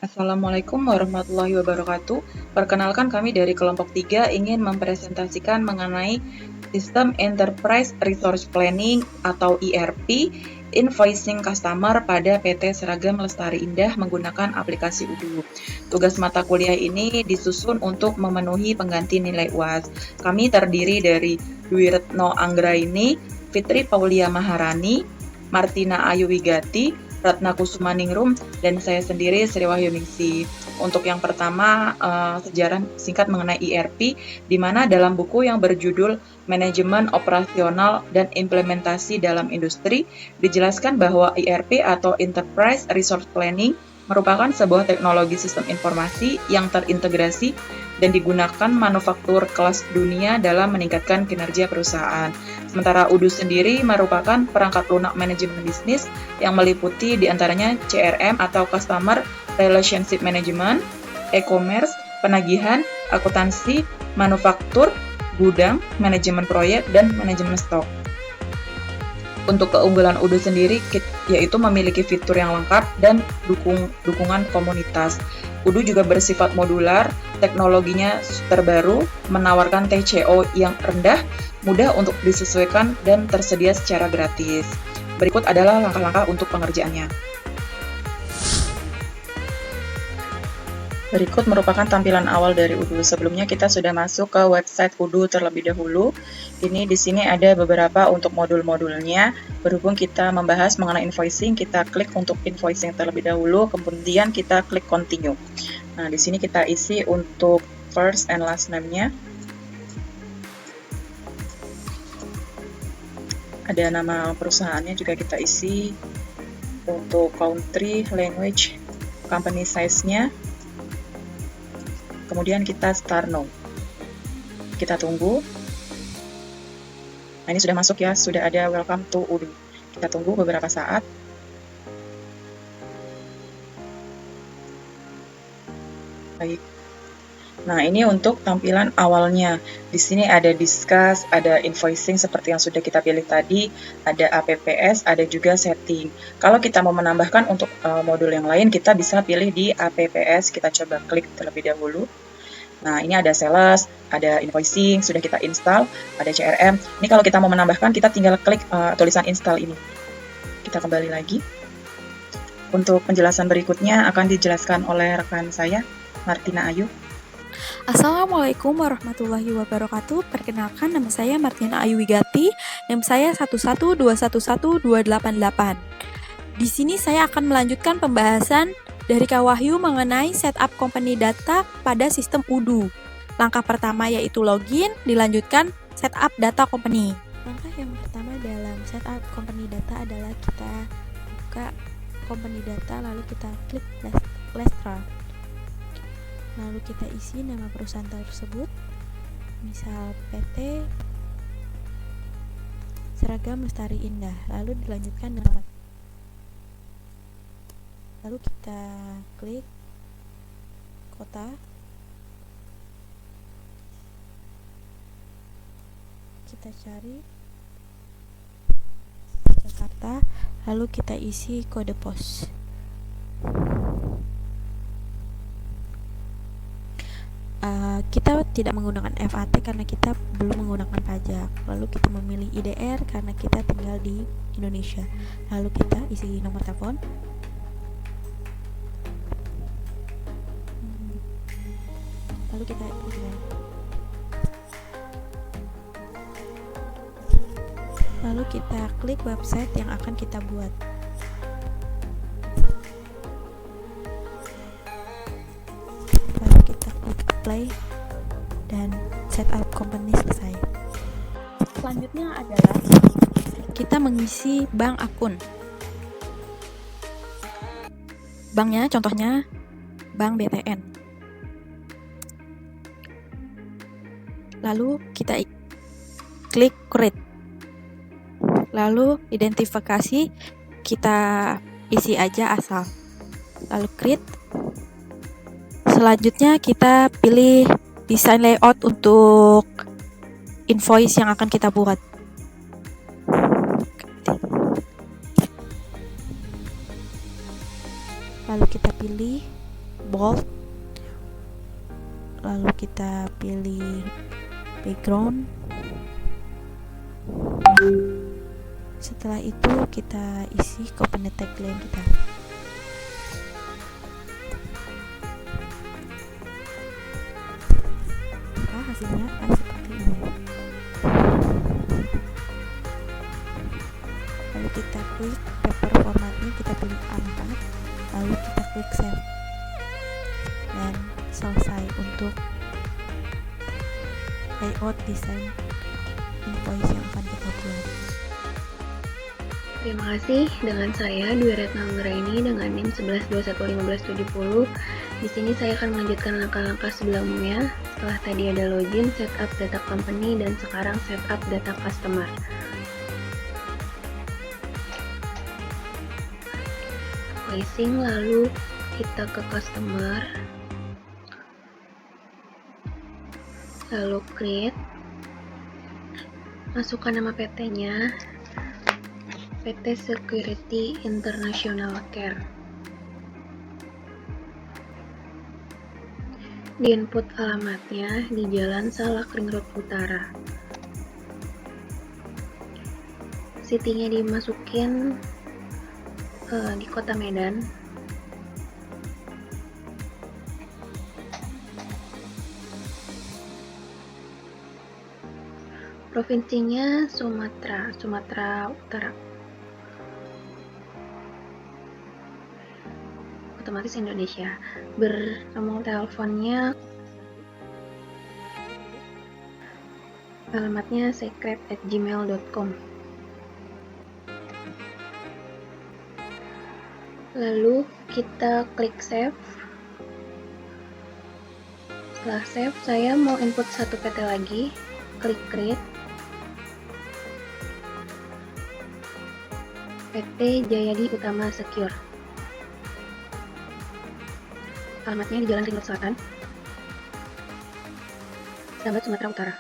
Assalamualaikum warahmatullahi wabarakatuh. Perkenalkan kami dari kelompok 3 ingin mempresentasikan mengenai Sistem Enterprise Resource Planning atau ERP Invoicing Customer pada PT Seragam Lestari Indah menggunakan aplikasi Udu. Tugas mata kuliah ini disusun untuk memenuhi pengganti nilai UAS. Kami terdiri dari Dwi Retno Anggraini, Fitri Paulia Maharani, Martina Ayu Wigati, Ratna Kusuma Ningrum, dan saya sendiri Sri Wahyuningsi. Untuk yang pertama, sejarah singkat mengenai ERP, di mana dalam buku yang berjudul Manajemen Operasional dan Implementasi dalam Industri, dijelaskan bahwa ERP atau Enterprise Resource Planning merupakan sebuah teknologi sistem informasi yang terintegrasi dan digunakan manufaktur kelas dunia dalam meningkatkan kinerja perusahaan. Sementara UDU sendiri merupakan perangkat lunak manajemen bisnis yang meliputi diantaranya CRM atau Customer Relationship Management, e-commerce, penagihan, akuntansi, manufaktur, gudang, manajemen proyek, dan manajemen stok. Untuk keunggulan UDU sendiri yaitu memiliki fitur yang lengkap dan dukungan komunitas. UDU juga bersifat modular, teknologinya terbaru, menawarkan TCO yang rendah, mudah untuk disesuaikan dan tersedia secara gratis. Berikut adalah langkah-langkah untuk pengerjaannya. Berikut merupakan tampilan awal dari UDU. Sebelumnya kita sudah masuk ke website UDU terlebih dahulu. Ini di sini ada beberapa untuk modul-modulnya. Berhubung kita membahas mengenai invoicing, kita klik untuk invoicing terlebih dahulu, kemudian kita klik continue. Nah, di sini kita isi untuk first and last name-nya. Ada nama perusahaannya juga kita isi. Untuk country, language, company size-nya. Kemudian kita start now. Kita tunggu. Nah, ini sudah masuk ya, sudah ada welcome to UDU. Kita tunggu beberapa saat. Baik. Nah, ini untuk tampilan awalnya. Di sini ada discuss, ada invoicing seperti yang sudah kita pilih tadi, ada APPS, ada juga setting. Kalau kita mau menambahkan untuk modul yang lain, kita bisa pilih di APPS. Kita coba klik terlebih dahulu. Nah, ini ada sales, ada invoicing, sudah kita install, ada CRM. Ini kalau kita mau menambahkan, kita tinggal klik tulisan install ini. Kita kembali lagi. Untuk penjelasan berikutnya akan dijelaskan oleh rekan saya, Martina Ayu. Assalamualaikum warahmatullahi wabarakatuh. Perkenalkan, nama saya Martina Ayu Wigati, NIM saya 112112888. Di sini saya akan melanjutkan pembahasan dari Kak Wahyu mengenai setup company data pada sistem UDU. Langkah pertama yaitu login, dilanjutkan setup data company. Langkah yang pertama dalam setup company data adalah kita buka company data, lalu kita klik Let's Start. Lalu kita isi nama perusahaan tersebut, misal PT Seragam Lestari Indah, lalu dilanjutkan dengan lalu kita klik kota, kita cari Jakarta, lalu kita isi kode pos. Kita tidak menggunakan FAT karena kita belum menggunakan pajak. Lalu kita memilih IDR karena kita tinggal di Indonesia. Lalu kita isi nomor telepon. Lalu kita email. Lalu kita klik website yang akan kita buat. Lalu kita klik apply dan setup company selesai. Selanjutnya adalah kita mengisi bank akun. Banknya contohnya Bank BTN. Lalu kita klik create. Lalu identifikasi kita isi aja asal. Lalu create. Selanjutnya kita pilih desain layout untuk invoice yang akan kita buat. Lalu kita pilih bold, lalu kita pilih background. Setelah itu kita isi company tagline kita. Nah, hasilnya akan seperti ini. Lalu kita klik paper formatnya, kita pilih A4, lalu kita klik save, dan selesai untuk layout desain invoice yang akan kita buat. Terima kasih, dengan saya Dwi Retna Anggraini dengan NIM 11211570. Di sini saya akan melanjutkan langkah-langkah sebelumnya. Setelah tadi ada login, setup data company, dan sekarang setup data customer. Placing, lalu kita ke customer, lalu create, masukkan nama PT-nya, PT Security International Care. Di input alamatnya di Jalan Salak Ring Road Utara. City-nya dimasukin di Kota Medan. Provinsinya Sumatera Utara. Otomatis Indonesia. Nomor teleponnya, alamatnya secret@gmail.com. Lalu kita klik save. Setelah save, saya mau input satu PT lagi. Klik create. PT Jayadi Utama Secure. Alamatnya di Jalan Ring Road Selatan, Sahabat, Sumatera Utara.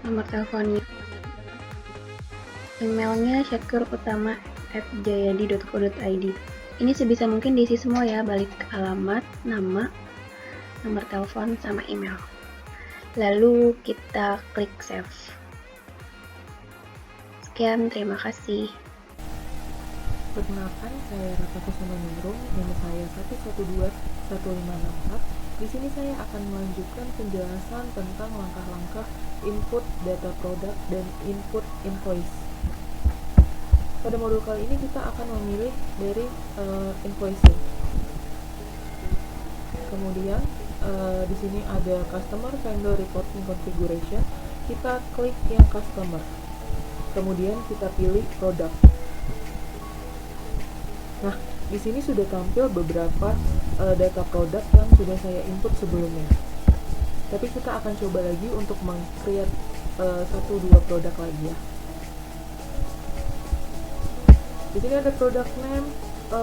Nomor teleponnya, emailnya syakirutama@jayadi.co.id. Ini sebisa mungkin diisi semua ya, balik alamat, nama, nomor telepon, sama email. Lalu kita klik save. Sekian, terima kasih. Perkenalkan, saya Rata Kusuma Ningrum, nomor saya 1121564. Di sini saya akan melanjutkan penjelasan tentang langkah-langkah input data produk dan input invoice. Pada modul kali ini kita akan memilih dari invoicing. Kemudian di sini ada customer vendor reporting configuration. Kita klik yang customer. Kemudian kita pilih produk. Nah, di sini sudah tampil beberapa data produk yang sudah saya input sebelumnya. Tapi kita akan coba lagi untuk meng-create 1-2 produk lagi ya. Di sini ada product name,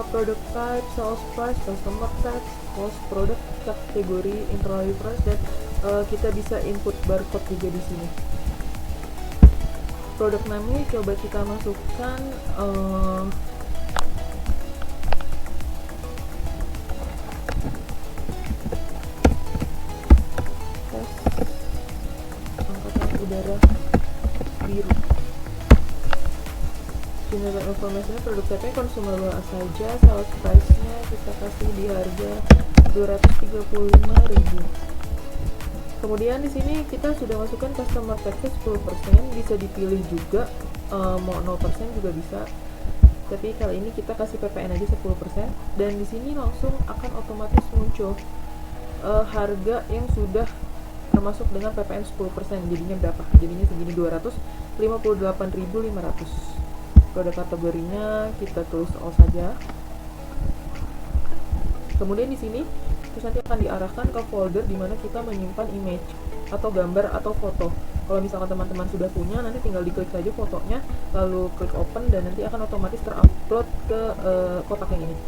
product type, sales price, customer tax, cost, product kategori, internal reference, dan kita bisa input barcode juga di sini. Product name-nya coba kita masukkan angkatan udara biru. General information-nya, produk type-nya consumable saja, sales price-nya kita kasih di harga 235.000. Kemudian di sini kita sudah masukkan customer tax-nya 10%, bisa dipilih juga mau 0% juga bisa. Tapi kali ini kita kasih PPN aja 10%, dan di sini langsung akan otomatis muncul harga yang sudah termasuk dengan PPN 10%. Jadinya berapa? Jadinya segini, 258.500. Produk kategorinya kita tulis all saja. Kemudian di sini terus nanti akan diarahkan ke folder di mana kita menyimpan image atau gambar atau foto. Kalau misalkan teman-teman sudah punya, nanti tinggal diklik saja fotonya, lalu klik open, dan nanti akan otomatis terupload ke kotak yang ini.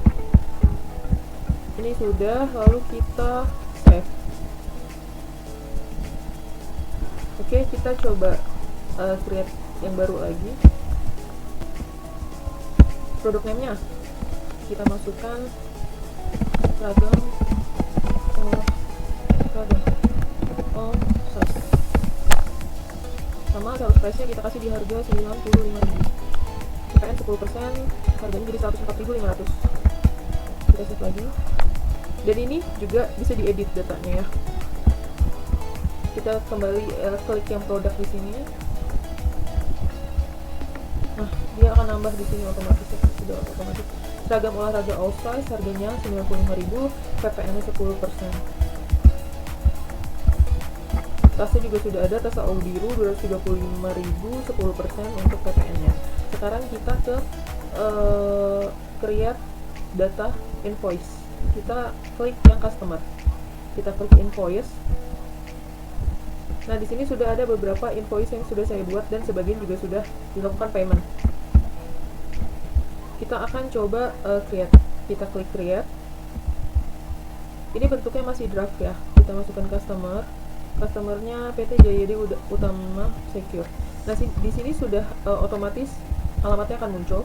Ini sudah, lalu kita save. Oke, kita coba create yang baru lagi. produk name-nya kita masukkan seragam size, sama sales price-nya kita kasih di harga 95.000, PPN 10%, harganya jadi 104.500. Kita save lagi, dan ini juga bisa diedit datanya ya. Kita kembali klik yang produk di sini. Nah, dia akan nambah di sini otomatis ya, sudah otomatis. Seragam olahraga all size harganya 95.000, PPN-nya 10%. Tasnya juga sudah ada, tas AU biru 235.000, 10% untuk PPN-nya. Sekarang kita ke create data invoice. Kita klik yang customer. Kita klik invoice. Nah, di sini sudah ada beberapa invoice yang sudah saya buat dan sebagian juga sudah dilakukan payment. Kita akan coba create. Kita klik create. Ini bentuknya masih draft ya. Kita masukkan customer. Customernya PT Jayadi Utama Secure. Nah, di sini sudah otomatis alamatnya akan muncul.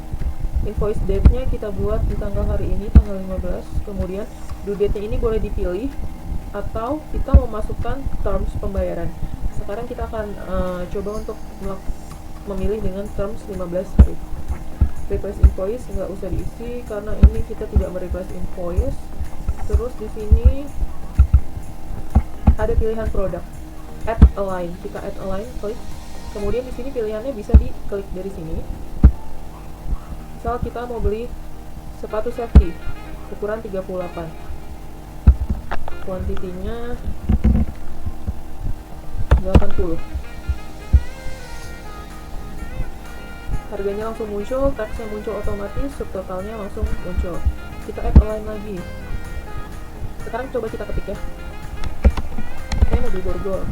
Invoice date-nya kita buat di tanggal hari ini, tanggal 15. Kemudian due date-nya ini boleh dipilih atau kita memasukkan terms pembayaran. Sekarang kita akan coba untuk memilih dengan terms 15 hari. Request invoice nggak usah diisi karena ini kita tidak merequest invoice. Terus di sini ada pilihan produk, add a line. Kita add a line, klik. Kemudian di sini pilihannya bisa diklik dari sini. Misal kita mau beli sepatu safety ukuran 38, kuantitinya 80, harganya langsung muncul, teksnya muncul otomatis, subtotalnya langsung muncul. Kita add a line lagi. Sekarang coba kita ketik ya, saya mau beli borgol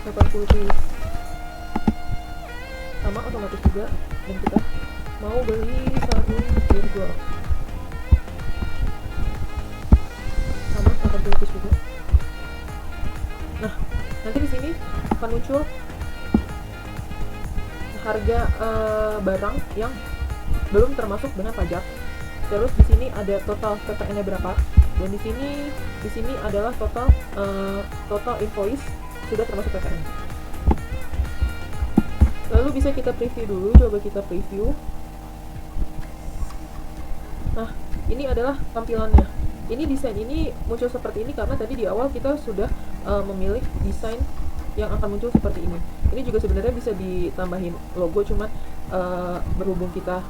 80, sama otomatis juga. Dan kita mau beli sarung borgol sama 80 juga. Nah, nanti di sini akan muncul harga barang yang belum termasuk dengan pajak. Terus di sini ada total PPN-nya berapa, dan di sini adalah total invoice sudah termasuk PPN. Lalu bisa kita preview dulu, coba kita preview. Nah, ini adalah tampilannya. Ini desain ini muncul seperti ini karena tadi di awal kita sudah memilih desain yang akan muncul seperti ini. Ini juga sebenarnya bisa ditambahin logo, cuman berhubung kita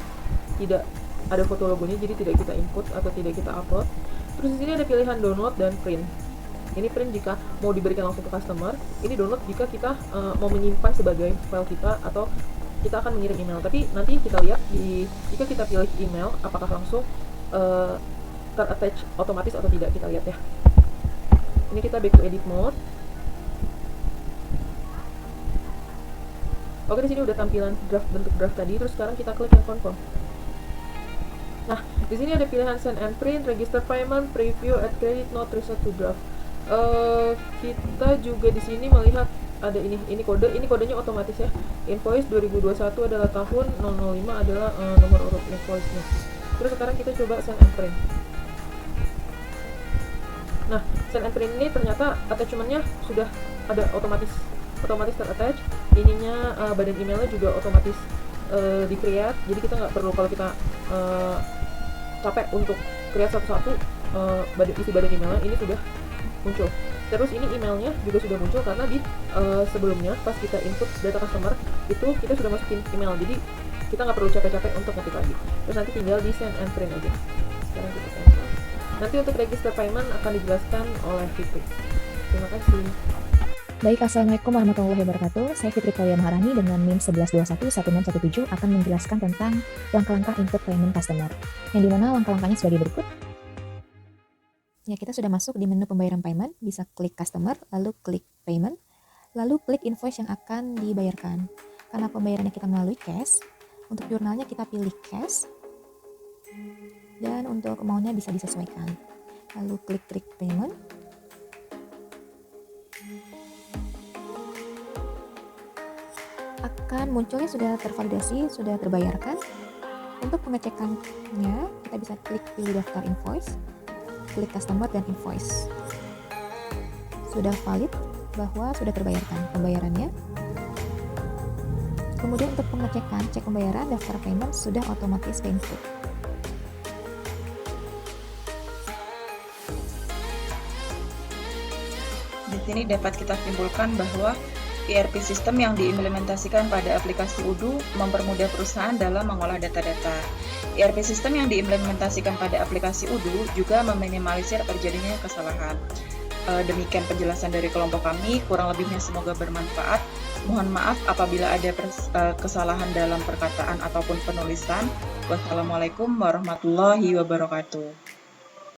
tidak ada foto logonya, jadi tidak kita input atau tidak kita upload. Terus di sini ada pilihan download dan print. Ini print jika mau diberikan langsung ke customer. Ini download jika kita mau menyimpan sebagai file kita atau kita akan mengirim email. Tapi nanti kita lihat jika kita pilih email, apakah langsung ter-attach otomatis atau tidak, kita lihat ya. Ini kita back to edit mode. Oke, di sini udah tampilan bentuk draft tadi. Terus sekarang kita klik yang confirm. Nah, di sini ada pilihan send and print, register payment, preview, add credit note, reset to draft. Kita juga di sini melihat ada ini kodenya otomatis ya. Invoice 2021 adalah tahun, 005 adalah nomor urut invoice-nya. Terus sekarang kita coba send and print. Nah, send and print ini ternyata attachment-nya sudah ada otomatis ter-attach. Ininya badan emailnya juga otomatis di-create. Jadi kita nggak perlu, kalau kita capek untuk create satu-satu isi badan emailnya, ini sudah muncul. Terus ini emailnya juga sudah muncul karena di sebelumnya pas kita input data customer itu kita sudah masukin email, jadi kita nggak perlu capek-capek untuk ngetik lagi. Terus nanti tinggal di send and print aja. Sekarang kita cancel. Nanti untuk register payment akan dijelaskan oleh Fitri. Terima kasih. Baik, Assalamualaikum warahmatullahi wabarakatuh. Saya Fitri Kaulia Maharani dengan NIM 11211617 akan menjelaskan tentang langkah-langkah input payment customer, yang dimana langkah-langkahnya sebagai berikut. Ya, kita sudah masuk di menu pembayaran payment, bisa klik customer, lalu klik payment, lalu klik invoice yang akan dibayarkan. Karena pembayarannya kita melalui cash, untuk jurnalnya kita pilih cash, dan untuk amount-nya bisa disesuaikan. Lalu klik payment. Akan munculnya sudah tervalidasi, sudah terbayarkan. Untuk pengecekannya, kita bisa klik pilih daftar invoice, klik customer dan invoice. Sudah valid bahwa sudah terbayarkan pembayarannya. Kemudian untuk pengecekan cek pembayaran, daftar payment sudah otomatis pay in full. Di sini dapat kita simpulkan bahwa ERP sistem yang diimplementasikan pada aplikasi Udu mempermudah perusahaan dalam mengolah data-data. ERP sistem yang diimplementasikan pada aplikasi Udu juga meminimalisir terjadinya kesalahan. Demikian penjelasan dari kelompok kami, kurang lebihnya semoga bermanfaat. Mohon maaf apabila ada kesalahan dalam perkataan ataupun penulisan. Wassalamualaikum warahmatullahi wabarakatuh.